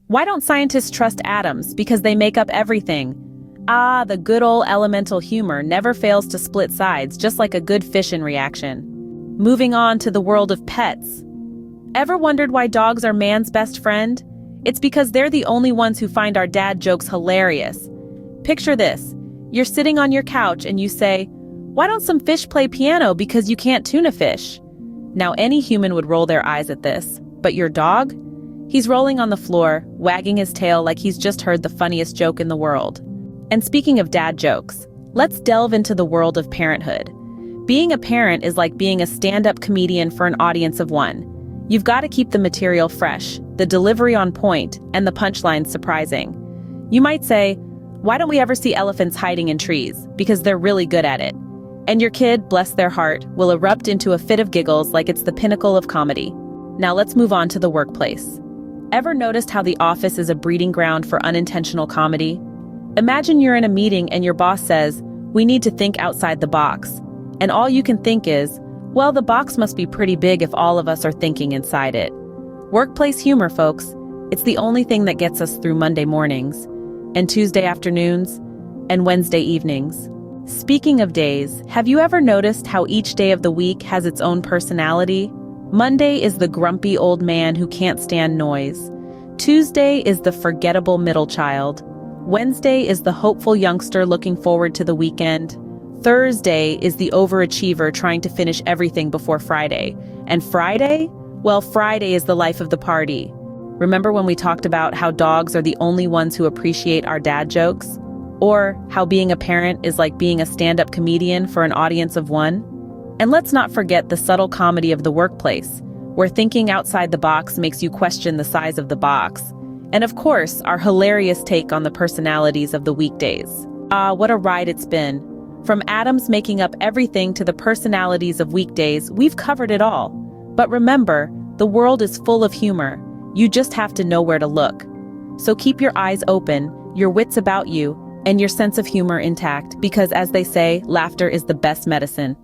Why don't scientists trust atoms? Because they make up everything. Ah, the good old elemental humor never fails to split sides, just like a good fission reaction. Moving on to the world of pets. Ever wondered why dogs are man's best friend? It's because they're the only ones who find our dad jokes hilarious. Picture this. You're sitting on your couch and you say, "Why don't some fish play piano because you can't tune a fish?" Now any human would roll their eyes at this, but your dog? He's rolling on the floor, wagging his tail like he's just heard the funniest joke in the world. And speaking of dad jokes, let's delve into the world of parenthood. Being a parent is like being a stand-up comedian for an audience of one. You've got to keep the material fresh, the delivery on point, and the punchlines surprising. You might say, "Why don't we ever see elephants hiding in trees? Because they're really good at it." And your kid, bless their heart, will erupt into a fit of giggles like it's the pinnacle of comedy. Now let's move on to the workplace. Ever noticed how the office is a breeding ground for unintentional comedy? Imagine you're in a meeting and your boss says, "We need to think outside the box." And all you can think is, well, the box must be pretty big if all of us are thinking inside it. Workplace humor, folks. It's the only thing that gets us through Monday mornings, and Tuesday afternoons, and Wednesday evenings. Speaking of days, have you ever noticed how each day of the week has its own personality? Monday is the grumpy old man who can't stand noise. Tuesday is the forgettable middle child. Wednesday is the hopeful youngster looking forward to the weekend. Thursday is the overachiever trying to finish everything before Friday. And Friday? Well, Friday is the life of the party. Remember when we talked about how dogs are the only ones who appreciate our dad jokes? Or how being a parent is like being a stand-up comedian for an audience of one? And let's not forget the subtle comedy of the workplace, where thinking outside the box makes you question the size of the box. And of course, our hilarious take on the personalities of the weekdays. Ah, what a ride it's been. From atoms making up everything to the personalities of weekdays, we've covered it all. But remember, the world is full of humor. You just have to know where to look. So keep your eyes open, your wits about you, and your sense of humor intact, because as they say, laughter is the best medicine.